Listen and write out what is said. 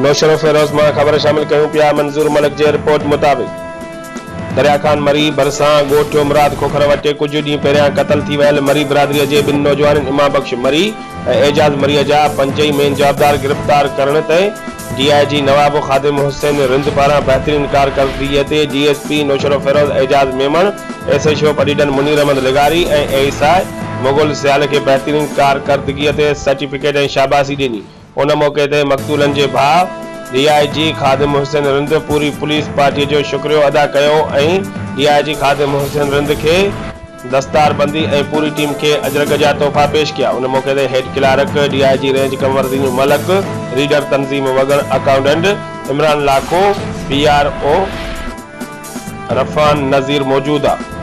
नौशरो फेरोज मां ख़बर शामिल कयूं पिया। मंजूर मलिक जे रिपोर्ट मुताबिक़ दरिया खान मरी भरिसां ॻोठ मुराद खोखर वटि कुछ ॾींहं पहिरियां क़तल थी वियल मरी बिरादरीअ जे ॿिनि नौजवाननि इमाम बख्श मरी ऐं एजाज मरीअ जा 5 ई मेन जवाबदार गिरफ़्तार करण ते DIG नवाब ख़ादिम हुसैन रिंद पारां बहितरीन कारकर्दगीअ ते DSP नौशरो फेरोज एजाज मेमण SHO पडीडन मुनीर अहमद लिगारी ऐं ASI मुगल सियाल खे बहितरीन कारकर्दगीअ ते सर्टिफिकेट ऐं शाबाशी ॾिनी। उन मौक़े ते मक़तूलनि जे भाउ DIG ख़ादिम हुसैन रिंद पूरी पुलिस पार्टी जो शुक्रियो अदा कयो ऐं DIG ख़ादिम हुसैन रिंद खे दस्तारबंदी ऐं पूरी टीम खे अजरक जा तोहफ़ा पेश किया। उन मौक़े ते हेड क्लार्क DIG रेंज कंवरदीन मलक, रीडर तंज़ीम वगन, अकाउंटेंट इमरान लाखो, PRO रफ़ान नज़ीर मौजूद आहे।